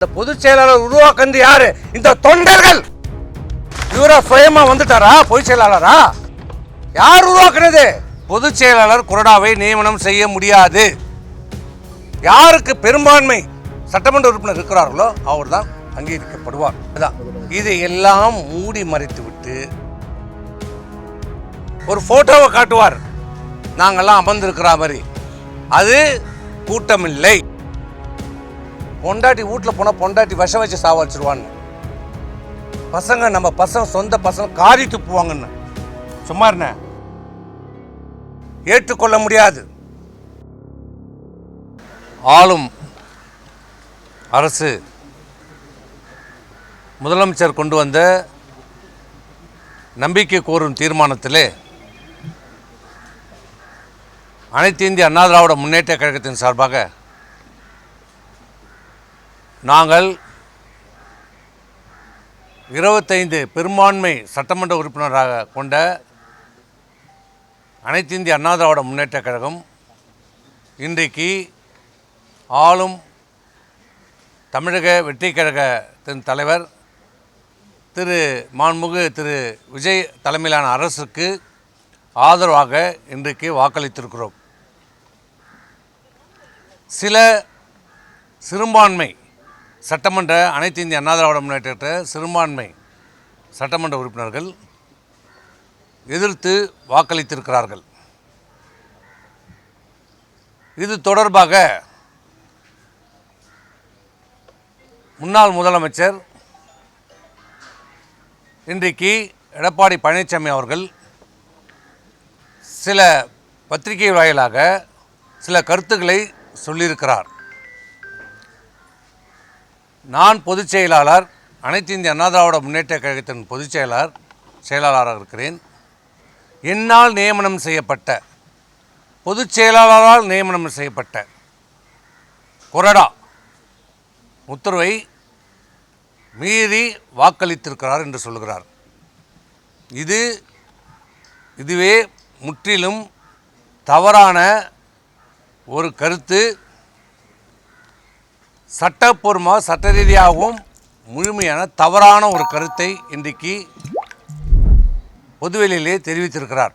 இந்த பொதுச் செயலாளர் உருவாக்குறது யாரு? இந்த தொண்டர்கள். இவரா சுயமா வந்துட்டாரா பொதுச் செயலாளரா? யார் உருவாக்குறது? பொதுச் செயலாளர் கொறடாவை நியமனம் செய்ய முடியாது. யாருக்கு பெரும்பான்மை சட்டமன்ற உறுப்பினர் இருக்கிறார்களோ அவர் தான் அங்கீகரிக்கப்படுவார். இது எல்லாம் மூடி மறைத்து விட்டு ஒரு போட்டோவை காட்டுவார், நாங்கெல்லாம் அமர்ந்திருக்கிற மாதிரி. அது கூட்டம் இல்லை. பொண்டாட்டி வீட்டில் போனால் பொண்டாட்டி விஷம் வச்சு சாவடிச்சிருவான்னு, பசங்க நம்ம பசங்க சொந்த பசங்க காரி துப்புவாங்கன்னு சும்மா என்ன ஏற்றுக்கொள்ள முடியாது. ஆளும் அரசு முதலமைச்சர் கொண்டு வந்த நம்பிக்கை கோரும் தீர்மானத்திலே அனைத்து இந்திய அண்ணா திராவிட முன்னேற்ற கழகத்தின் சார்பாக நாங்கள் 25 பெரும்பான்மை சட்டமன்ற உறுப்பினராக கொண்ட அனைத்து இந்திய அண்ணா திராவிட முன்னேற்ற கழகம் இன்றைக்கு ஆளும் தமிழக வெற்றி கழகத்தின் தலைவர் மாண்புமிகு திரு விஜய் தலைமையிலான அரசுக்கு ஆதரவாக இன்றைக்கு வாக்களித்திருக்கிறோம். சில சிறுபான்மை சட்டமன்ற அனைத்து இந்திய அண்ணா திராவிட முன்னேற்ற சிறுபான்மை சட்டமன்ற உறுப்பினர்கள் எதிர்த்து வாக்களித்திருக்கிறார்கள். இது தொடர்பாக முன்னாள் முதலமைச்சர் இன்றைக்கு எடப்பாடி பழனிசாமி அவர்கள் சில பத்திரிகை வாயிலாக சில கருத்துக்களை சொல்லியிருக்கிறார். நான் பொதுச் செயலாளர், அனைத்து இந்திய அண்ணா திராவிட முன்னேற்ற கழகத்தின் பொதுச் செயலாளராக இருக்கிறேன். என்னால் நியமனம் செய்யப்பட்ட பொதுச் செயலாளரால் நியமனம் செய்யப்பட்ட கொறடா உத்தரவை மீறி வாக்களித்திருக்கிறார் என்று சொல்கிறார். இதுவே முற்றிலும் தவறான ஒரு கருத்து. சட்டப்பூர்வமாக சட்ட ரீதியாகவும் முழுமையான தவறான ஒரு கருத்தை இன்றைக்கு பொதுவெளியிலே தெரிவித்திருக்கிறார்.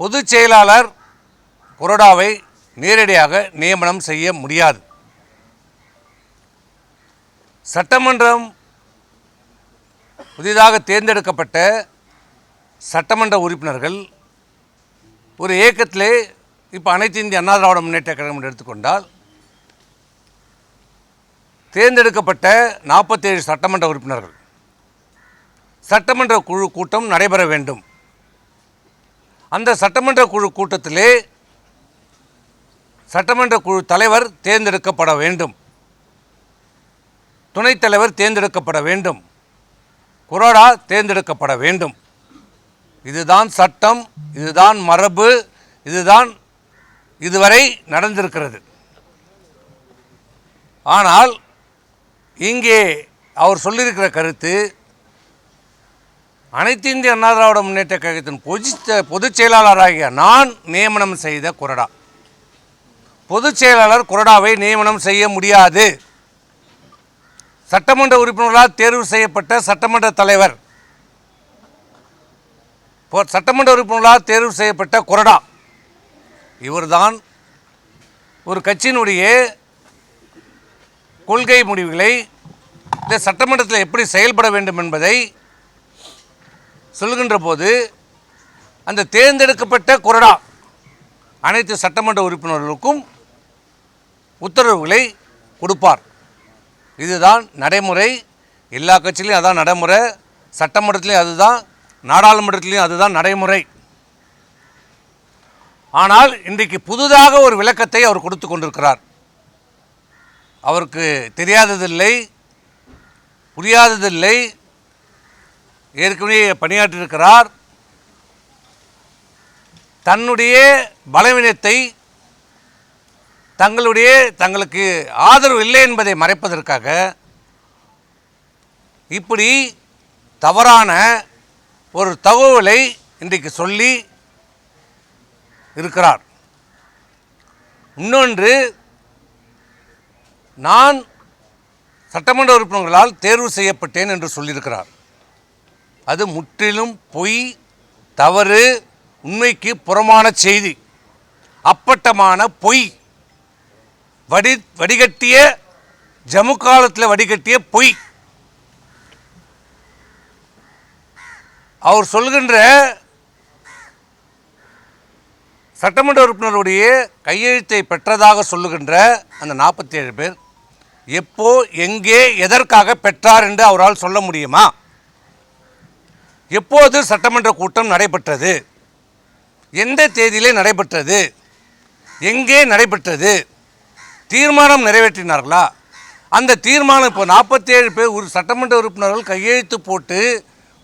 பொதுச் செயலாளர் கொறடாவை நேரடியாக நியமனம் செய்ய முடியாது. சட்டமன்றம் புதிதாக தேர்ந்தெடுக்கப்பட்ட சட்டமன்ற உறுப்பினர்கள் ஒரு இயக்கத்திலே இப்போ அனைத்து இந்திய அண்ணா திராவிட முன்னேற்ற கழகம் என்று எடுத்துக்கொண்டால் தேர்ந்தெடுக்கப்பட்ட 47 சட்டமன்ற உறுப்பினர்கள் சட்டமன்ற குழு கூட்டம் நடைபெற வேண்டும். அந்த சட்டமன்ற குழு கூட்டத்திலே சட்டமன்ற குழு தலைவர் தேர்ந்தெடுக்கப்பட வேண்டும், துணைத் தலைவர் தேர்ந்தெடுக்கப்பட வேண்டும், கொறடா தேர்ந்தெடுக்கப்பட வேண்டும். இதுதான் சட்டம், இதுதான் மரபு, இதுதான் இதுவரை நடந்திருக்கிறது. ஆனால் இங்கே அவர் சொல்லியிருக்கிற கருத்து அனைத்து இந்திய அண்ணா திராவிட முன்னேற்ற கழகத்தின் பொதுச் செயலாளராகிய நான் நியமனம் செய்த கொறடா. பொதுச் செயலாளர் கொறடாவை நியமனம் செய்ய முடியாது. சட்டமன்ற உறுப்பினர்களால் தேர்வு செய்யப்பட்ட சட்டமன்ற தலைவர், சட்டமன்ற உறுப்பினர்களால் தேர்வு செய்யப்பட்ட கொறடா, இவர்தான் ஒரு கட்சியினுடைய கொள்கை முடிவுகளை இந்த சட்டமன்றத்தில் எப்படி செயல்பட வேண்டும் என்பதை சொல்கின்ற போது அந்த தேர்ந்தெடுக்கப்பட்ட கொறடா அனைத்து சட்டமன்ற உறுப்பினர்களுக்கும் உத்தரவுகளை கொடுப்பார். இதுதான் நடைமுறை. எல்லா கட்சியிலையும் அதான் நடைமுறை, சட்டமன்றத்திலையும் அதுதான், நாடாளுமன்றத்திலையும் அதுதான் நடைமுறை. ஆனால் இன்றைக்கு புதிதாக ஒரு விளக்கத்தை அவர் கொடுத்து கொண்டிருக்கிறார். அவருக்கு தெரியாததில்லை, புரியாததில்லை, ஏற்கனவே பணியாற்றியிருக்கிறார். தன்னுடைய பலவீனத்தை, தங்களுக்கு ஆதரவு இல்லை என்பதை மறைப்பதற்காக இப்படி தவறான ஒரு தகவலை இன்றைக்கு சொல்லி இருக்கிறார். இன்னொன்று, நான் சட்டமன்ற உறுப்பினர்களால் தேர்வு செய்யப்பட்டேன் என்று சொல்லியிருக்கிறார். அது முற்றிலும் பொய், தவறு, உண்மைக்கு புறமான செய்தி, அப்பட்டமான பொய், வடிகட்டிய ஜம்மு காலத்தில் வடிகட்டிய பொய். அவர் சொல்கின்ற சட்டமன்ற உறுப்பினருடைய கையெழுத்தை பெற்றதாக சொல்லுகின்ற அந்த 47 பேர் எப்போ, எங்கே, எதற்காக பெற்றார் என்று அவரால் சொல்ல முடியுமா? எப்போது சட்டமன்ற கூட்டம் நடைபெற்றது, எந்த தேதியிலே நடைபெற்றது, எங்கே நடைபெற்றது, தீர்மானம் நிறைவேற்றினார்களா? அந்த தீர்மானம் இப்போ 47 பேர் சட்டமன்ற உறுப்பினர்கள் கையெழுத்து போட்டு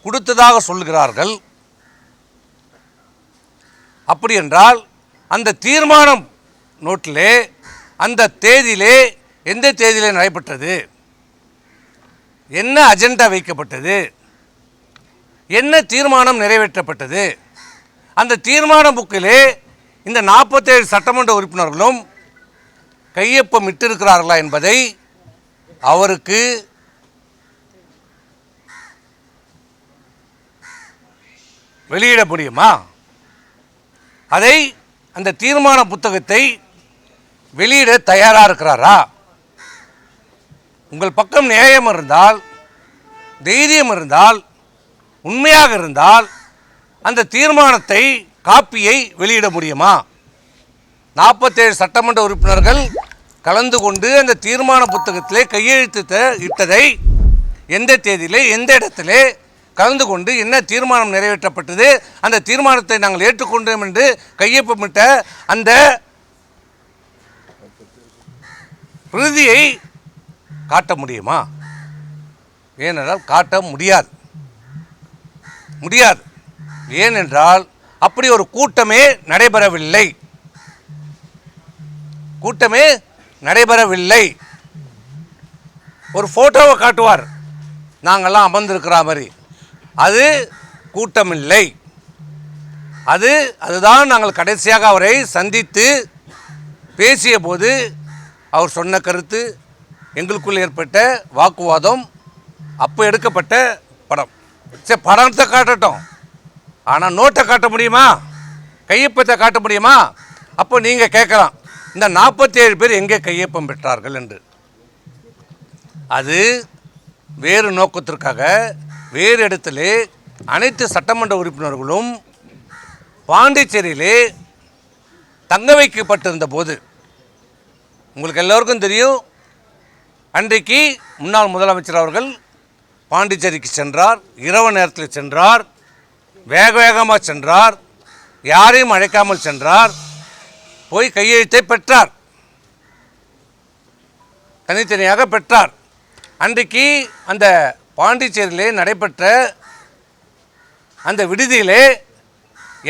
கொடுத்ததாக சொல்கிறார்கள். அப்படி என்றால் அந்த தீர்மானம் நோட்டிலே அந்த தேதியிலே எந்த தேதியிலே நடைபெற்றது, என்ன அஜெண்டா வைக்கப்பட்டது, என்ன தீர்மானம் நிறைவேற்றப்பட்டது, அந்த தீர்மான புக்கிலே இந்த 47 சட்டமன்ற உறுப்பினர்களும் கையொப்பம் இட்டிருக்கிறார்களா என்பதை அவருக்கு வெளியிட முடியுமா? அதை அந்த தீர்மான புத்தகத்தை வெளியிட தயாராக இருக்கிறாரா? உங்கள் பக்கம் நியாயம் இருந்தால், தைரியம் இருந்தால், உண்மையாக இருந்தால் அந்த தீர்மானத்தை காப்பியை வெளியிட முடியுமா? 47 சட்டமன்ற உறுப்பினர்கள் கலந்து கொண்டு அந்த தீர்மான புத்தகத்திலே கையெழுத்து இட்டதை எந்த தேதியிலே எந்த இடத்திலே கலந்து கொண்டு என்ன தீர்மானம் நிறைவேற்றப்பட்டது, அந்த தீர்மானத்தை நாங்கள் ஏற்றுக்கொண்டோம் என்று கையொப்பமிட்ட அந்த பிரதியை காட்ட முடியுமா? ஏனென்றால் காட்ட முடியாது. ஏனென்றால் அப்படி ஒரு கூட்டமே நடைபெறவில்லை. ஒரு போட்டோவை காட்டுவார், நாங்கள்லாம் அமர்ந்திருக்கிற மாதிரி. அது கூட்டமில்லை. அதுதான் நாங்கள் கடைசியாக அவரை சந்தித்து பேசிய போது அவர் சொன்ன கருத்து, எங்களுக்குள் ஏற்பட்ட வாக்குவாதம், அப்போ எடுக்கப்பட்ட படம். சரி, படத்தை காட்டட்டும், ஆனால் நோட்டை காட்ட முடியுமா, கையொப்பத்தை காட்ட முடியுமா? அப்போ நீங்கள் கேட்கலாம், இந்த 47 பேர் எங்கே கையொப்பம் பெற்றார்கள் என்று. அது வேறு நோக்கத்திற்காக வேறு இடத்திலே அனைத்து சட்டமன்ற உறுப்பினர்களும் பாண்டிச்சேரியிலே தங்க வைக்கப்பட்டிருந்த போது, உங்களுக்கு எல்லோருக்கும் தெரியும், அன்றைக்கு முன்னாள் முதலமைச்சர் அவர்கள் பாண்டிச்சேரிக்கு சென்றார். இரவு நேரத்தில் சென்றார், வேகமாக சென்றார், யாரையும் அழைக்காமல் சென்றார். போய் கையெழுத்தை பெற்றார், தனித்தனியாக பெற்றார். அன்றைக்கு அந்த பாண்டிச்சேரியிலே நடைபெற்ற அந்த விடுதியிலே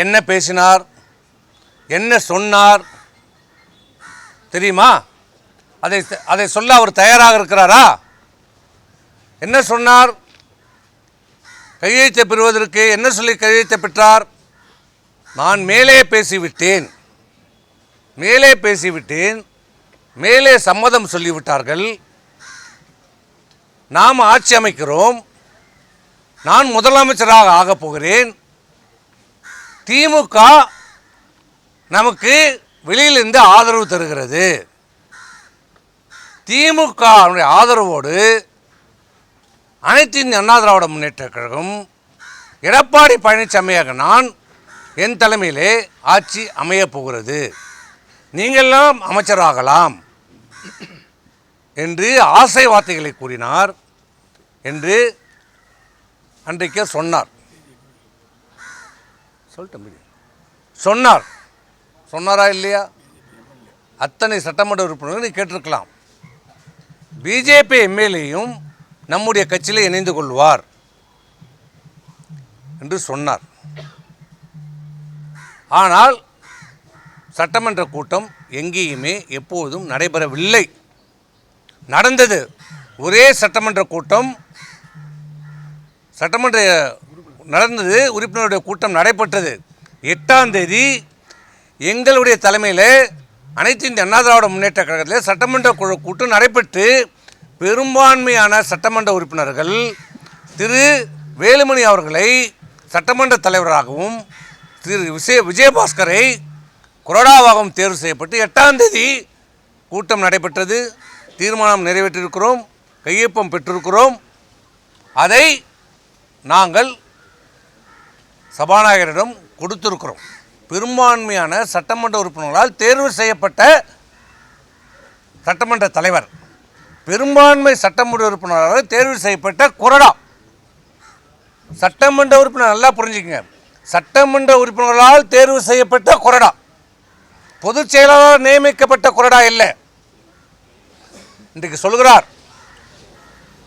என்ன பேசினார், என்ன சொன்னார் தெரியுமா? அதை சொல்ல அவர் தயாராக இருக்கிறாரா? என்ன சொன்னார்? கையெழுத்தை பெறுவதற்கு என்ன சொல்லி கையெழுத்தை பெற்றார்? நான் மேலே பேசிவிட்டேன், மேலே சம்மதம் சொல்லிவிட்டார்கள், நாம் ஆட்சி அமைக்கிறோம், நான் முதலமைச்சராக ஆகப் போகிறேன், திமுக நமக்கு வெளியிலிருந்து ஆதரவு தருகிறது, திமுக ஆதரவோடு அனைத்து இந்திய அண்ணா திராவிட முன்னேற்றக் கழகம் எடப்பாடி பழனிசாமியாக நான் என் தலைமையிலே ஆட்சி அமையப் போகிறது, நீங்களெல்லாம் அமைச்சராகலாம் என்று ஆசை வார்த்தைகளை கூறினார் என்று அன்றைக்கே சொன்னார். சொன்னாரா இல்லையா? அத்தனை சட்டமன்ற உறுப்பினர்கள் நீ கேட்டிருக்கலாம். பிஜேபி எம்எல்ஏயும் நம்முடைய கட்சியில் இணைந்து கொள்வார் என்று சொன்னார். ஆனால் சட்டமன்ற கூட்டம் எங்கேயுமே எப்போதும் நடைபெறவில்லை. நடந்தது ஒரே சட்டமன்ற கூட்டம் நடந்தது, உறுப்பினருடைய கூட்டம் நடைபெற்றது. 8ஆம் தேதி எங்களுடைய தலைமையில் அனைத்து இந்திய அண்ணா திராவிட முன்னேற்ற கழகத்தில் சட்டமன்ற குழு கூட்டம் நடைபெற்று பெரும்பான்மையான சட்டமன்ற உறுப்பினர்கள் திரு வேலுமணி அவர்களை சட்டமன்ற தலைவராகவும் திரு விஜயபாஸ்கரை கொறடாவாகவும் தேர்வு செய்யப்பட்டு 8ஆம் தேதி கூட்டம் நடைபெற்றது. தீர்மானம் நிறைவேற்றியிருக்கிறோம், கையொப்பம் பெற்றிருக்கிறோம். அதை நாங்கள் சபாநாயகரிடம் கொடுத்திருக்கிறோம். பெரும்பான்மையான சட்டமன்ற உறுப்பினர்களால் தேர்வு செய்யப்பட்ட சட்டமன்ற தலைவர், பெரும்பான்மை சட்டமன்ற உறுப்பினர்களால் தேர்வு செய்யப்பட்ட கொறடா. சட்டமன்ற உறுப்பினர் நல்லா புரிஞ்சுக்கங்க, சட்டமன்ற உறுப்பினர்களால் தேர்வு செய்யப்பட்ட கொறடா, பொதுச் செயலாளர் நியமிக்கப்பட்ட கொறடா இல்லை. இன்றைக்கு சொல்கிறார்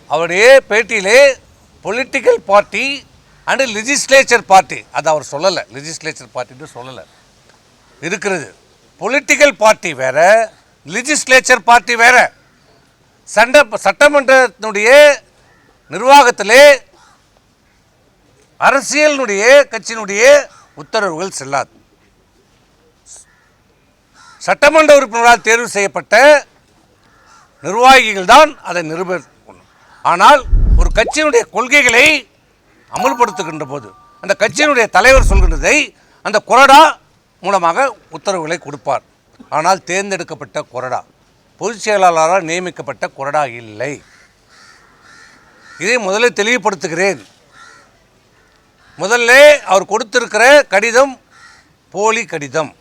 அவருடைய பேட்டியிலே political party and legislature party, அது அவர் சொல்லலை, லெஜிஸ்லேச்சர் பார்ட்டின்னு சொல்லலை. இருக்கிறது பொலிட்டிக்கல் பார்ட்டி வேற, லெஜிஸ்லேச்சர் பார்ட்டி வேற. சட்டமன்றத்தினுடைய நிர்வாகத்திலே அரசியலினுடைய கட்சியினுடைய உத்தரவுகள் செல்லாது. சட்டமன்ற உறுப்பினரால் தேர்வு செய்யப்பட்ட நிர்வாகிகள் தான் அதை நிரூபிக்கணும். ஆனால் ஒரு கட்சியினுடைய கொள்கைகளை அமல்படுத்துகின்ற போது அந்த கட்சியினுடைய தலைவர் சொல்கின்றதை அந்த கொறடா மூலமாக உத்தரவுகளை கொடுப்பார். ஆனால் தேர்ந்தெடுக்கப்பட்ட கொறடா, பொதுச் செயலாளரால் நியமிக்கப்பட்ட கொறடா இல்லை. இதை முதலில் தெளிவுபடுத்துகிறேன். முதல்ல அவர் கொடுத்திருக்கிற கடிதம் போலி கடிதம்,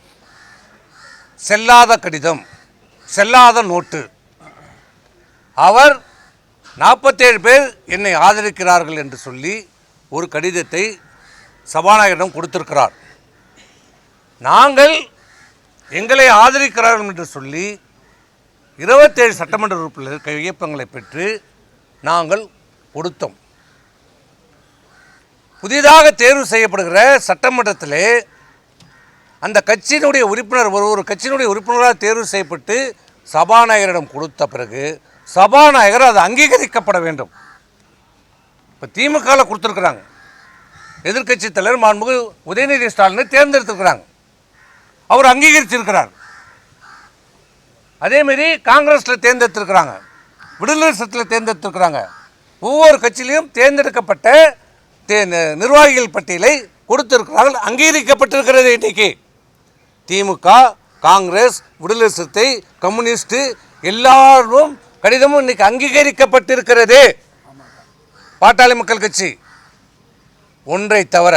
செல்லாத கடிதம், செல்லாத நோட்டு. அவர் 47 பேர் என்னை ஆதரிக்கிறார்கள் என்று சொல்லி ஒரு கடிதத்தை சபாநாயகரிடம் கொடுத்திருக்கிறார். நாங்கள் எங்களை ஆதரிக்கிறார்கள் என்று சொல்லி 27 சட்டமன்ற உறுப்பினர்கள் கையொப்பங்களை பெற்று நாங்கள் கொடுத்தோம். புதிதாக தேர்வு செய்யப்படுகிற சட்டமன்றத்திலே அந்த கட்சியினுடைய உறுப்பினர் ஒரு கட்சியினுடைய உறுப்பினராக தேர்வு செய்யப்பட்டு சபாநாயகரிடம் கொடுத்த பிறகு சபாநாயகர் அது அங்கீகரிக்கப்பட வேண்டும். இப்போ திமுகவில் கொடுத்துருக்குறாங்க, எதிர்க்கட்சி தலைவர் மாண்புமிகு உதயநிதி ஸ்டாலினை தேர்ந்தெடுத்திருக்கிறாங்க, அவர் அங்கீகரிச்சிருக்கிறார். அதேமாரி காங்கிரஸில் தேர்ந்தெடுத்திருக்கிறாங்க, விடுதலை சிறுத்தையில் தேர்ந்தெடுத்திருக்கிறாங்க. ஒவ்வொரு கட்சியிலையும் தேர்ந்தெடுக்கப்பட்ட நிர்வாகிகள் பட்டியலை கொடுத்திருக்கிறார்கள், அங்கீகரிக்கப்பட்டிருக்கிறது. இன்றைக்கு திமுக, காங்கிரஸ், விடுதலை சிறுத்தை, கம்யூனிஸ்ட் எல்லாரும் கடிதமும் இன்னைக்கு அங்கீகரிக்கப்பட்டிருக்கிறது. பாட்டாளி மக்கள் கட்சி ஒன்றை தவிர,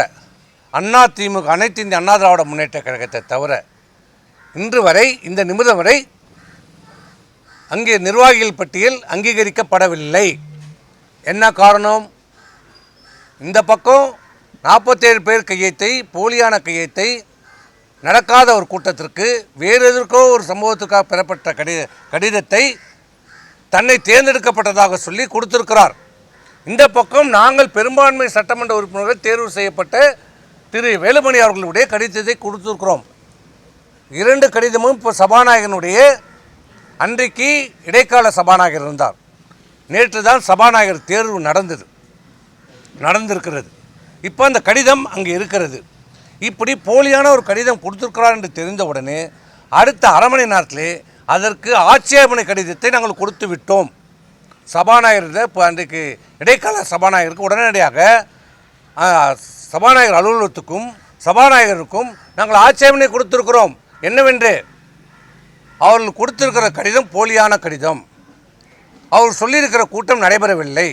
அண்ணா திமுக அனைத்து இந்திய அண்ணா திராவிட முன்னேற்ற கழகத்தை தவிர இன்று வரை இந்த நிமிடம் வரை அங்கே நிர்வாகிகள் பட்டியல் அங்கீகரிக்கப்படவில்லை. என்ன காரணம்? இந்த பக்கம் 47 பேர் கையெழுத்தை, போலியான கையெழுத்தை, நடக்காத ஒரு கூட்டத்திற்கு வேறு எதற்கோ ஒரு சம்பவத்துக்காக பெறப்பட்ட கடிதத்தை தன்னை தேர்ந்தெடுக்கப்பட்டதாக சொல்லி கொடுத்திருக்கிறார். இந்த பக்கம் நாங்கள் பெரும்பான்மை சட்டமன்ற உறுப்பினர்கள் தேர்வு செய்யப்பட்ட திரு வேலுமணி அவர்களுடைய கடிதத்தை கொடுத்திருக்கிறோம். 2 கடிதமும் இப்போ சபாநாயகனுடைய அன்றைக்கு இடைக்கால சபாநாயகர் இருந்தார். நேற்று தான் சபாநாயகர் தேர்வு நடந்திருக்கிறது. இப்போ அந்த கடிதம் அங்கே இருக்கிறது. இப்படி போலியான ஒரு கடிதம் கொடுத்திருக்கிறார் என்று தெரிந்தவுடனே அடுத்த அரை மணி நேரத்திலே அதற்கு ஆட்சேபனை கடிதத்தை நாங்கள் கொடுத்து விட்டோம். சபாநாயகர் இப்போ அன்றைக்கு இடைக்கால சபாநாயகருக்கு உடனடியாக சபாநாயகர் அலுவலகத்துக்கும் சபாநாயகருக்கும் நாங்கள் ஆட்சேபனை கொடுத்திருக்கிறோம். என்னவென்று, அவர்கள் கொடுத்திருக்கிற கடிதம் போலியான கடிதம், அவர் சொல்லியிருக்கிற கூட்டம் நடைபெறவில்லை,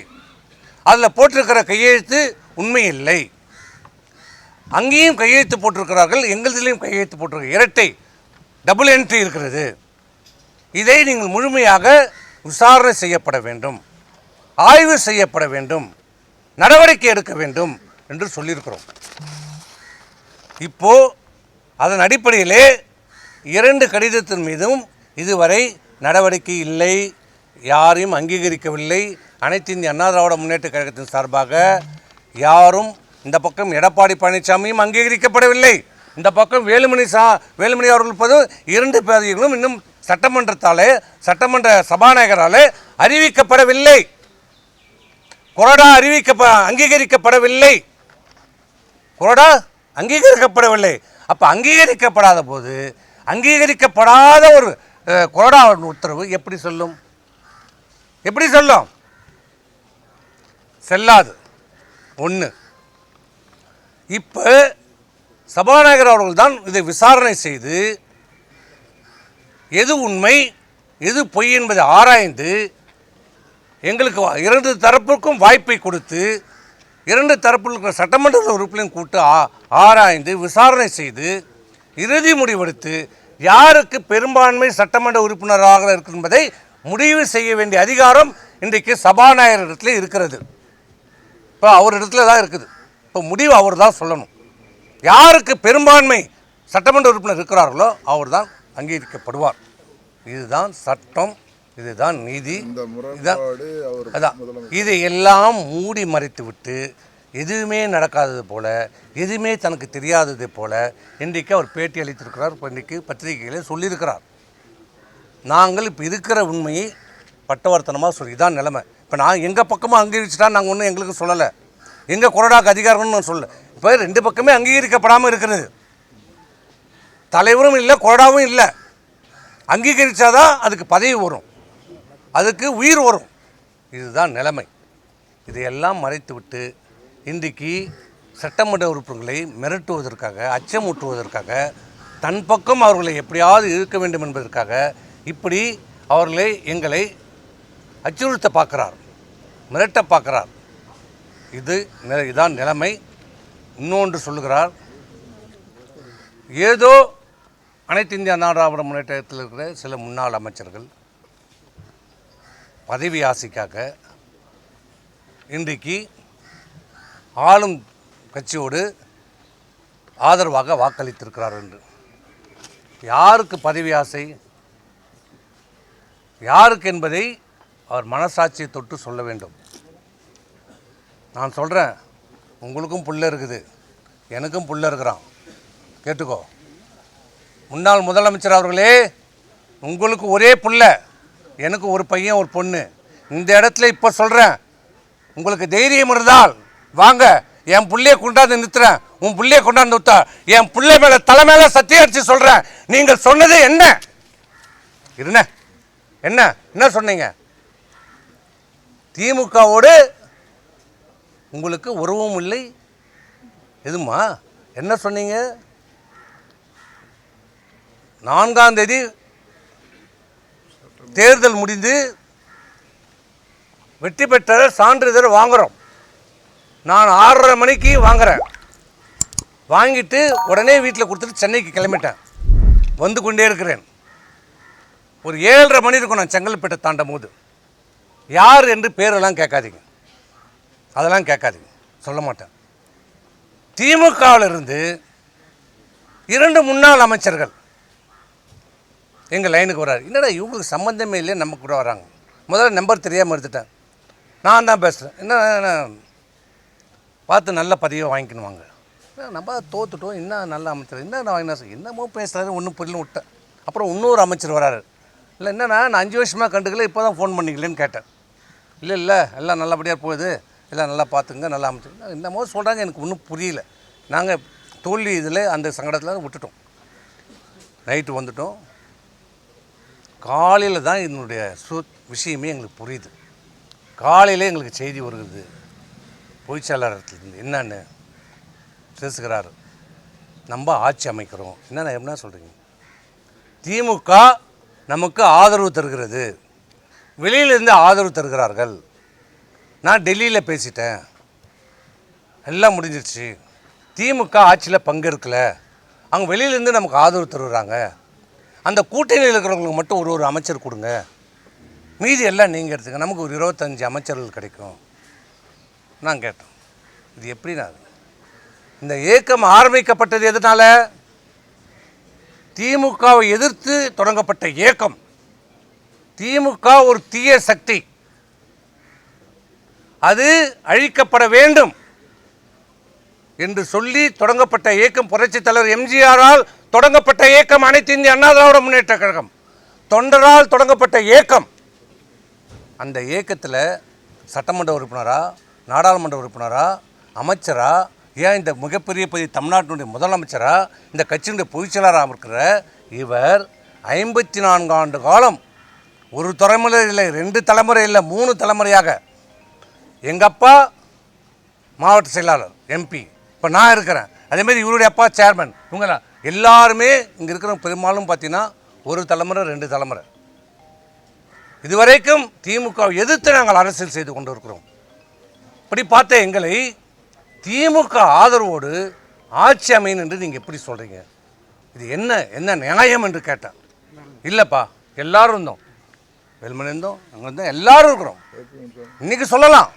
அதில் போட்டிருக்கிற கையெழுத்து உண்மை இல்லை, அங்கேயும் கையெழுத்து போட்டிருக்கிறார்கள், எங்களதிலையும் கையெழுத்து போட்டிருக்க, இரட்டை டபுள் என்ட்ரி இருக்கிறது. இதை நீங்கள் முழுமையாக விசாரணை செய்யப்பட வேண்டும், ஆய்வு செய்யப்பட வேண்டும், நடவடிக்கை எடுக்க வேண்டும் என்று சொல்லியிருக்கிறோம். இப்போது அதன் அடிப்படையிலே 2 கடிதத்தின் மீதும் இதுவரை நடவடிக்கை இல்லை, யாரையும் அங்கீகரிக்கவில்லை. அனைத்து இந்திய அண்ணா திராவிட முன்னேற்ற கழகத்தின் சார்பாக யாரும், இந்த பக்கம் எடப்பாடி பழனிசாமியும் அங்கீகரிக்கப்படவில்லை, இந்த பக்கம் வேலுமணி அவர்கள் 2 பதவிகளும் இன்னும் சட்டமன்ற சபாநாயகரால் அறிவிக்கப்படவில்லை. கொறடா அங்கீகரிக்கப்படவில்லை. கொறடா அங்கீகரிக்கப்படவில்லை. அப்போ அங்கீகரிக்கப்படாத போது அங்கீகரிக்கப்படாத ஒரு கொறடா உத்தரவு எப்படி சொல்லும்? எப்படி சொல்லும்? செல்லாது. ஒன்று. இப்போ சபாநாயகர் அவர்கள் தான் இதை விசாரணை செய்து எது உண்மை எது பொய் என்பதை ஆராய்ந்து எங்களுக்கு இரண்டு தரப்புக்கும் வாய்ப்பை கொடுத்து இரண்டு தரப்பில் இருக்கிற சட்டமன்ற உறுப்பினரையும் கூட்டு ஆராய்ந்து விசாரணை செய்து இறுதி முடிவெடுத்து யாருக்கு பெரும்பான்மை சட்டமன்ற உறுப்பினராக இருக்கு என்பதை முடிவு செய்ய வேண்டிய அதிகாரம் இன்றைக்கு சபாநாயகர் இடத்துல இருக்கிறது. இப்போ அவர் இடத்துல தான் இருக்குது. இப்போ முடிவு அவர் தான் சொல்லணும். யாருக்கு பெரும்பான்மை சட்டமன்ற உறுப்பினர் இருக்கிறார்களோ அவர் தான் அங்கீகரிக்கப்படுவார். இதுதான் சட்டம், இதுதான் நீதி. அதான் இதை எல்லாம் மூடி மறைத்து விட்டு எதுவுமே நடக்காதது போல, எதுவுமே தனக்கு தெரியாதது போல இன்றைக்கு அவர் பேட்டி அளித்திருக்கிறார். இப்போ இன்றைக்கு பத்திரிகைகளை சொல்லியிருக்கிறார். நாங்கள் இப்போ இருக்கிற உண்மையை பட்டவர்த்தனமாக சொல்லி இதான் நிலைமை. இப்போ நான் எங்கள் பக்கமாக அங்கீகரிச்சுட்டா நாங்கள் ஒன்றும் எங்களுக்கு சொல்லலை, எங்கள் கொறடாக்கு அதிகாரம்னு நான் சொல்லலை. இப்போ ரெண்டு பக்கமே அங்கீகரிக்கப்படாமல் இருக்கிறது. தலைவரும் இல்லை, கொறடாவும் இல்லை. அங்கீகரித்தாதான் அதுக்கு பதவி வரும், அதுக்கு உயிர் வரும். இதுதான் நிலைமை. இதையெல்லாம் மறைத்து விட்டு இன்றைக்கு சட்டமன்ற உறுப்பினர்களை மிரட்டுவதற்காக, அச்சமூட்டுவதற்காக, தன் பக்கம் அவர்களை எப்படியாவது இருக்க வேண்டும் என்பதற்காக இப்படி அவர்களை எங்களை அச்சுறுத்த பார்க்குறார், மிரட்ட பார்க்குறார். இதுதான் நிலைமை. இன்னொன்று சொல்லுகிறார், ஏதோ அனைத்து இந்திய அண்ணா திராவிட முன்னேற்றத்தில் இருக்கிற சில முன்னாள் அமைச்சர்கள் பதவி ஆசைக்காக இன்றைக்கு ஆளும் கட்சியோடு ஆதரவாக வாக்களித்திருக்கிறார் என்று. யாருக்கு பதவி ஆசை, யாருக்கு என்பதை அவர் மனசாட்சியை தொட்டு சொல்ல வேண்டும். நான் சொல்கிறேன், உங்களுக்கும் புள்ள இருக்குது, எனக்கும் புள்ள இருக்கிறான், கேட்டுக்கோ. முன்னாள் முதலமைச்சர் அவர்களே, உங்களுக்கு ஒரே புள்ள, எனக்கு ஒரு பையன் ஒரு பொண்ணு. இந்த இடத்துல இப்போ சொல்கிறேன், உங்களுக்கு தைரியம் இருந்தால் வாங்க, என் பிள்ளையை கொண்டாந்து நிறுத்துறேன், உன் பிள்ளையை கொண்டாந்து நிறுத்தா, என் பிள்ளை மேலே தலை மேலே சத்தியம் அடித்து சொல்கிறேன். நீங்கள் சொன்னது என்ன? என்ன என்ன என்ன சொன்னீங்க? திமுகவோடு உங்களுக்கு உறவும் இல்லை எதுமா? என்ன சொன்னீங்க? 4ஆம் தேதி தேர்தல் முடிந்து வெற்றி பெற்ற சான்றிதழ் வாங்குகிறோம். நான் 6:30 மணிக்கு வாங்குகிறேன். வாங்கிட்டு உடனே வீட்டில் கொடுத்துட்டு சென்னைக்கு கிளம்பிட்டேன். வந்து கொண்டே இருக்கிறேன். ஒரு 7:30 மணி இருக்கும் நான் செங்கல்பேட்டை தாண்டும் போது. யார் என்று பேரெல்லாம் கேட்காதீங்க, அதெல்லாம் கேட்காதீங்க, சொல்ல மாட்டேன். திமுகவிலிருந்து 2 முன்னாள் அமைச்சர்கள் எங்கள் லைனுக்கு வர்றாரு. என்னடா இவங்களுக்கு சம்மந்தமே இல்லையே, நம்ம கூட வராங்க. முதல்ல நம்பர் தெரியாமல் எடுத்துட்டேன். நான் தான் பேசுகிறேன். என்ன பார்த்து நல்ல பதவியை வாங்கிக்கணும் வாங்க. நம்ம தோத்துட்டோம், என்ன நல்ல அமைச்சர், என்ன நான் வாங்கினா என்னமோ பேசுகிறாரு, ஒன்றும் புரியல விட்டேன். அப்புறம் இன்னொரு அமைச்சர் வராரு. இல்லை என்னன்னா, நான் 5 வருஷமாக கண்டுக்கல, இப்போ தான் ஃபோன் பண்ணிக்கலன்னு கேட்டேன். இல்லை எல்லாம் நல்லபடியாக போகுது, எல்லாம் நல்லா பார்த்துங்க, நல்லா அமைச்சர் என்னமோ சொல்கிறாங்க, எனக்கு ஒன்றும் புரியல. நாங்கள் தோல்வி இதில் அந்த சங்கடத்தில் விட்டுட்டோம். நைட்டு வந்துட்டோம். காலையில் தான் என்னுடைய விஷயமே எங்களுக்கு புரியுது. காலையில் எங்களுக்கு செய்தி வருகிறது, பொய்ச்செயலாளர்லேருந்து என்னன்னு பேசுகிறாரு, நம்ம ஆட்சி அமைக்கிறோம். என்ன சொல்கிறீங்க? திமுக நமக்கு ஆதரவு தருகிறது, வெளியிலேருந்து ஆதரவு தருகிறார்கள். நான் டெல்லியில் பேசிட்டேன், எல்லாம் முடிஞ்சிருச்சு. திமுக ஆட்சியில் பங்கெடுக்கலை, அவங்க வெளியிலேருந்து நமக்கு ஆதரவு தருகிறாங்க. அந்த கூட்டணியில் இருக்கிறவங்களுக்கு மட்டும் ஒரு அமைச்சர் கொடுங்க, மீதி எல்லாம் நீங்கள் எடுத்துங்க, நமக்கு ஒரு 25 அமைச்சர்கள் கிடைக்கும். நான் கேட்டேன், இது எப்படின்னா? இந்த இயக்கம் ஆரம்பிக்கப்பட்டது எதனால? திமுகவை எதிர்த்து தொடங்கப்பட்ட இயக்கம். திமுக ஒரு தீய சக்தி, அது அழிக்கப்பட வேண்டும் என்று சொல்லி தொடங்கப்பட்ட இயக்கம். புரட்சித் தலைவர் எம்ஜிஆரால் தொடங்கப்பட்ட இயக்கம் அனைத்து இந்திய அண்ணா திராவிட முன்னேற்றக் கழகம். தொண்டரால் தொடங்கப்பட்ட இயக்கம். அந்த இயக்கத்தில் சட்டமன்ற உறுப்பினரா, நாடாளுமன்ற உறுப்பினரா, அமைச்சரா, ஏன் இந்த மிகப்பெரிய தமிழ்நாட்டினுடைய முதலமைச்சரா, இந்த கட்சியினுடைய பொதுச்செயலாளராக இருக்கிற இவர் 54 ஆண்டு காலம் ஒரு தலைமுறை இல்லை, 2 தலைமுறை இல்லை, 3 தலைமுறையாக எங்கள் அப்பா மாவட்ட செயலாளர் எம்பி, இப்போ நான் இருக்கிறேன். அதேமாதிரி இவருடைய அப்பா சேர்மன், இவங்க எல்லாருமே இங்கே இருக்கிற பெரும்பாலும் பார்த்தீங்கன்னா ஒரு தலைமுறை 2 தலைமுறை. இதுவரைக்கும் திமுக எதிர்த்து நாங்கள் அரசியல் செய்து கொண்டு இருக்கிறோம். இப்படி பார்த்த எங்களை திமுக ஆதரவோடு ஆட்சி அமையும் என்று நீங்கள் எப்படி சொல்கிறீங்க? இது என்ன நியாயம் என்று கேட்டேன். இல்லைப்பா, எல்லாரும் இருந்தோம், வெல்மன் இருந்தோம், அங்கே இருந்தோம், எல்லாரும் இருக்கிறோம். இன்றைக்கி சொல்லலாம்,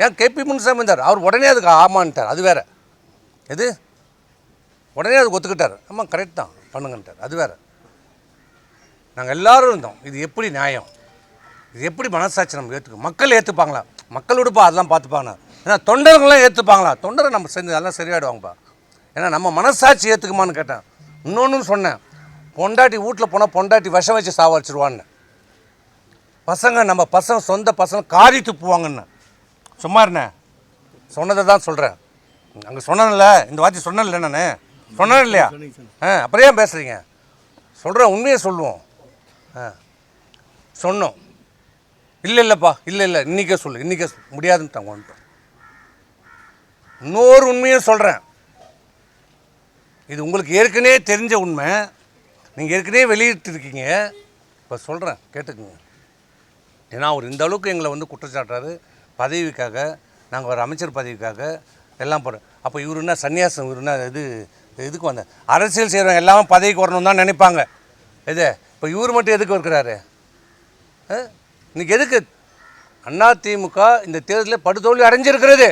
ஏன் கேபி முனுசாமி இருந்தார், அவர் உடனே அதுக்கு ஆமான்ட்டார். அது வேறு, எது உடனே அதுக்கு ஒத்துக்கிட்டார். ஆமாம் கரெக்ட் தான் பண்ணுங்கன்ட்டார். அது வேறு. நாங்கள் எல்லோரும் இருந்தோம். இது எப்படி நியாயம்? இது எப்படி மனசாட்சி நம்ம ஏற்றுக்கும்? மக்கள் ஏற்றுப்பாங்களா? மக்கள் விடுப்பா, அதெல்லாம் பார்த்துப்பாங்க. ஏன்னா தொண்டர்கள்லாம் ஏற்றுப்பாங்களா? தொண்டரை நம்ம செஞ்சு அதெல்லாம் சரியாயிடுவாங்கப்பா. ஏன்னா நம்ம மனசாட்சி ஏற்றுக்குமான்னு கேட்டேன். இன்னொன்று சொன்னேன், பொண்டாட்டி வீட்டில் போனால் பொண்டாட்டி விஷம் வச்சு சாவடிச்சிருவான்னு. பசங்க நம்ம பசங்க சொந்த பசங்க காரி துப்புவாங்கன்னு. சும்மா இருந்தேன், சொன்னதை தான் சொல்கிறேன். அங்கே சொன்னேன்ல, இந்த வார்த்தை சொன்னேன்ல, நான் சொன்னேன் இல்லையா? அப்புறம் ஏன் பேசுகிறீங்க? சொல்கிறேன், உண்மையை சொல்லுவோம். சொன்னோம். இல்லைப்பா, இல்லை இன்றைக்கே சொல்லு, இன்றைக்கே முடியாதுன்னு தாங்க வந்துட்டோம். இன்னொரு உண்மையும் சொல்கிறேன், இது உங்களுக்கு ஏற்கனவே தெரிஞ்ச உண்மை, நீங்கள் ஏற்கனவே வெளியிட்டிருக்கீங்க. இப்போ சொல்கிறேன், கேட்டுக்குங்க. ஏன்னா அவர் இந்த அளவுக்கு எங்களை வந்து குற்றச்சாட்டுறாரு. பதவிக்காக, நாங்கள் ஒரு அமைச்சர் பதவிக்காக எல்லாம் போகிறோம். அப்போ இவர் என்ன சன்னியாசம், இவர் என்ன இதுக்கு வந்த அரசியல் செய்கிறவங்க எல்லாமே பதவிக்கு வரணும் தான் நினைப்பாங்க. இது இப்போ இவர் மட்டும் எதுக்கு இருக்கிறாரு? இன்றைக்கி எதுக்கு அதிமுக இந்த தேர்தலில் படுதோல்வி அடைஞ்சிருக்கிறது?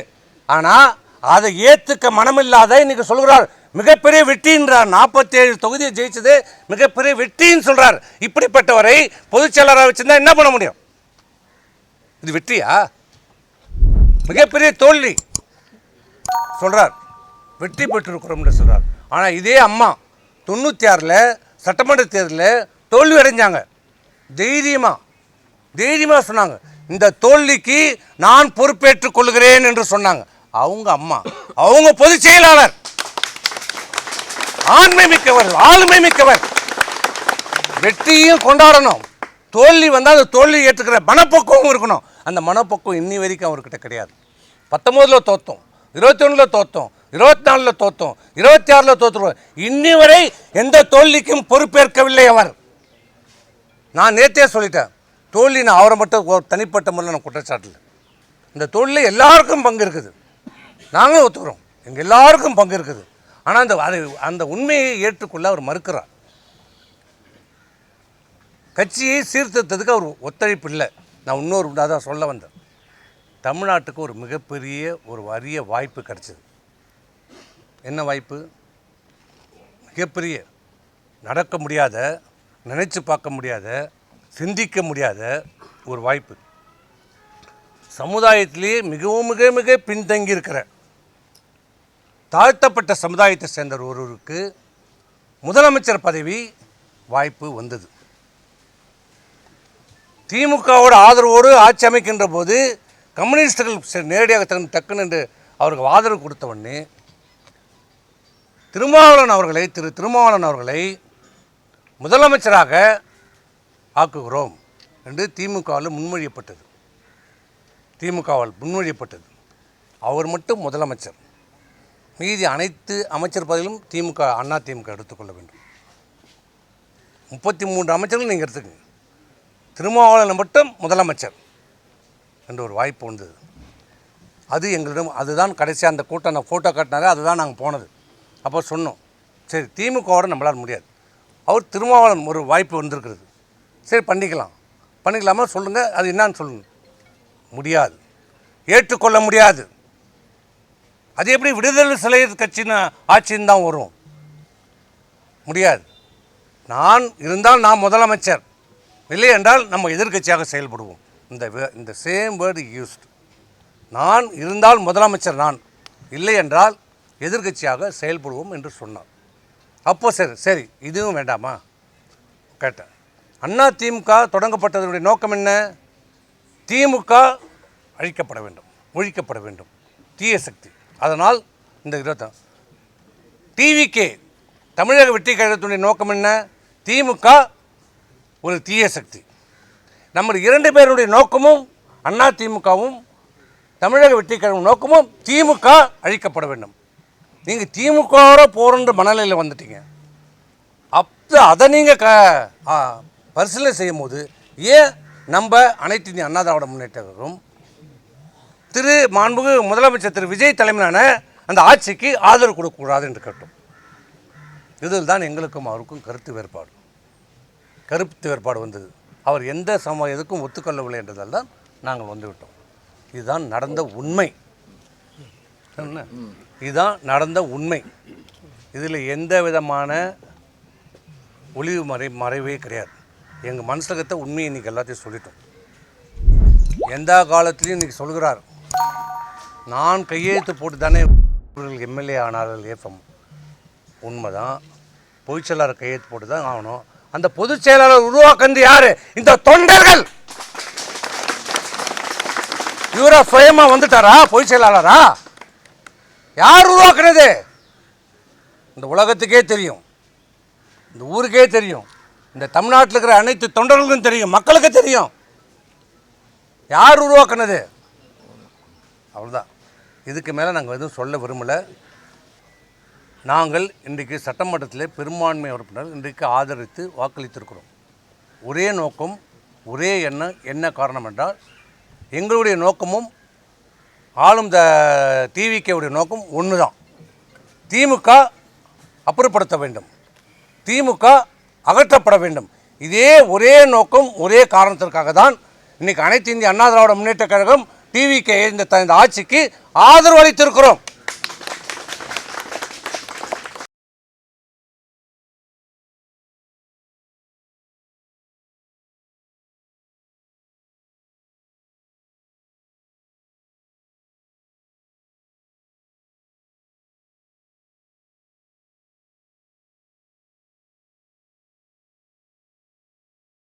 ஆனால் அதை ஏற்றுக்க மனமில்லாத இன்றைக்கி சொல்கிறார் மிகப்பெரிய வெற்றின்றார். 47 தொகுதியை ஜெயிச்சது மிகப்பெரிய வெற்றின்னு சொல்கிறார். இப்படிப்பட்டவரை பொதுச் செயலாளராக வச்சுருந்தா என்ன பண்ண முடியும்? இது வெற்றியா? மிகப்பெரிய தோல்வி சொல்கிறார். வெற்றி பெற்றிருக்கிறோம்னு சொல்கிறார். ஆனால் இதே அம்மா 96 சட்டமன்ற தேர்தலில் தோல்வி அடைஞ்சாங்க. தைரியமாக சொன்னாங்க, இந்த தோல்விக்கு நான் பொறுப்பேற்றுக் கொள்கிறேன் என்று சொன்னாங்க. அவங்க அம்மா, அவங்க பொதுச் செயலாளர், ஆண்மை மிக்கவர், ஆளுமை மிக்கவர். வெற்றியும் கொண்டாடணும், தோல்வி வந்தால் அந்த தோல்வி ஏற்றுக்கிற மனப்பக்குவம் இருக்கணும். அந்த மனப்பக்குவம் இன்னி வரைக்கும் அவர்கிட்ட கிடையாது. 19 தோத்தோம், 21 தோத்தோம், 24 தோத்தோம், 26 தோற்றுவோம். இன்னி வரை எந்த தோல்விக்கும் பொறுப்பேற்கவில்லை அவர். நான் நேற்றே சொல்லிட்டேன், தோல்வி நான் அவரை மட்டும் ஒரு தனிப்பட்ட முறையில் நான் குற்றச்சாட்டில். இந்த தோல்வியில் எல்லாருக்கும் பங்கு இருக்குது, நாங்களும் ஒத்துக்கிறோம், எங்கள் எல்லாருக்கும் பங்கு இருக்குது. ஆனால் அந்த உண்மையை ஏற்றுக்கொள்ள அவர் மறுக்கிறார். கட்சியை சீர்திருத்தத்துக்கு அவர் ஒத்துழைப்பு இல்லை. நான் இன்னொரு தான் சொல்ல வந்தேன், தமிழ்நாட்டுக்கு ஒரு மிகப்பெரிய ஒரு அரிய வாய்ப்பு கிடச்சிது. என்ன வாய்ப்பு? மிகப்பெரிய, நடக்க முடியாத, நினச்சி பார்க்க முடியாத, சிந்திக்க முடியாத ஒரு வாய்ப்பு. சமுதாயத்திலேயே மிகவும் மிக மிக பின்தங்கி இருக்கிற தாழ்த்தப்பட்ட சமுதாயத்தை சேர்ந்த ஒருவருக்கு முதலமைச்சர் பதவி வாய்ப்பு வந்தது. திமுகவோட ஆதரவோடு ஆட்சி அமைக்கின்ற போது கம்யூனிஸ்டுகள் நேரடியாக டக்குன்னு என்று அவருக்கு ஆதரவு கொடுத்த உடனே திரு திருமாவளவன் அவர்களை முதலமைச்சராக ஆக்குகிறோம் என்று திமுகவால் முன்மொழியப்பட்டது. அவர் மட்டும் முதலமைச்சர், மீதி அனைத்து அமைச்சர் பதவிகளும் அதிமுக எடுத்துக்கொள்ள வேண்டும். 33 அமைச்சர்கள் நீங்கள் எடுத்துக்கங்க, திருமாவளவன் மட்டும் முதலமைச்சர் என்ற ஒரு வாய்ப்பு வந்தது. அது எங்களிடம், அதுதான் கடைசியாக அந்த கூட்டம் நான் ஃபோட்டோ காட்டினாரு, அதுதான் நாங்கள் போனது. அப்போ சொன்னோம், சரி திமுகவோட நம்மளால் முடியாது, அவர் திருமாவளவன் ஒரு வாய்ப்பு வந்திருக்கிறது, சரி பண்ணிக்கலாமா சொல்லுங்கள், அது என்னான்னு சொல்லுங்கள். முடியாது, ஏற்றுக்கொள்ள முடியாது. அது எப்படி விடுதலை சிறுத்தைகள் கட்சின்னு ஆட்சின்னு தான் வரும்? முடியாது. நான் இருந்தால் நான் முதலமைச்சர், இல்லை என்றால் நம்ம எதிர்க்கட்சியாக செயல்படுவோம். இந்த சேம் வேர்டு யூஸ்ட். நான் இருந்தால் முதலமைச்சர், நான் இல்லை என்றால் எதிர்க்கட்சியாக செயல்படுவோம் என்று சொன்னார். அப்போ சரி இதுவும் வேண்டாமா கேட்டேன். அதிமுக தொடங்கப்பட்டதனுடைய நோக்கம் என்ன? திமுக ஒழிக்கப்பட வேண்டும், தீய சக்தி. அதனால் இந்த டிவிகே தமிழக வெற்றி கழகத்தினுடைய நோக்கம் என்ன? திமுக ஒரு தீய சக்தி. நம்ம 2 பேருடைய நோக்கமும் அண்ணா திமுகவும் தமிழக வெற்றிக்கழகம் நோக்கமும் திமுக அழிக்கப்பட வேண்டும். நீங்கள் திமுகவோட போகிற மனநிலையில் வந்துட்டீங்க. அப்போ அதை நீங்கள் பரிசீலனை செய்யும் போது ஏன் நம்ம அனைத்து இந்திய அண்ணா திராவிட முன்னேற்ற கழகம் மாண்புமிகு முதலமைச்சர் திரு விஜய் தலைமையிலான அந்த ஆட்சிக்கு ஆதரவு கொடுக்கக்கூடாது என்று கேட்டோம். இதில் தான் எங்களுக்கும் அவருக்கும் கருத்து வேறுபாடு வந்தது. அவர் எந்த எதுக்கும் ஒத்துக்கொள்ளவில்லை என்றதால் தான் நாங்கள் வந்துவிட்டோம். இதுதான் நடந்த உண்மை. இதுதான் நடந்த உண்மை. இதில் எந்த விதமான ஒளிவு மறைவே கிடையாது. எங்கள் மனசில் இருக்கிற உண்மையை இன்றைக்கி எல்லாத்தையும் சொல்லிட்டோம். எந்த காலத்துலேயும் இன்றைக்கி சொல்கிறார், நான் கையெழுத்து போட்டு தானே எம்எல்ஏ ஆனார்கள். ஏஃபம் உண்மைதான். பொதுச் செயலாளர் கையெழுத்து போட்டு தான் ஆகணும். அந்த பொதுச் செயலாளர் உருவாக்குறது யாரு? இந்த தொண்டர்கள். இவரா சுயமா வந்துட்டாரா பொதுச் செயலாளரா? யார் உருவாக்குறது? இந்த உலகத்துக்கே தெரியும், இந்த ஊருக்கே தெரியும், இந்த தமிழ்நாட்டில் இருக்கிற அனைத்து தொண்டர்களுக்கும் தெரியும், மக்களுக்கு தெரியும் யார் உருவாக்குனது. அவ்வளோதான். இதுக்கு மேலே நாங்கள் எதுவும் சொல்ல விரும்பலை. நாங்கள் இன்றைக்கு சட்டமன்றத்தில் பெரும்பான்மை உறுப்பினர் இன்றைக்கு ஆதரித்து வாக்களித்திருக்கிறோம். ஒரே நோக்கம், ஒரே எண்ணம். என்ன காரணம் என்றால் எங்களுடைய நோக்கமும் ஆளும் டிவிகேவுடைய நோக்கம் ஒன்று தான். திமுக அப்புறப்படுத்த வேண்டும், திமுக அகற்றப்பட வேண்டும். இதே ஒரே நோக்கம், ஒரே காரணத்திற்காக தான் இன்றைக்கி அனைத்து இந்திய அண்ணா திராவிட முன்னேற்ற கழகம் டிவிகே இந்த ஆட்சிக்கு ஆதரவு அளித்திருக்கிறோம்.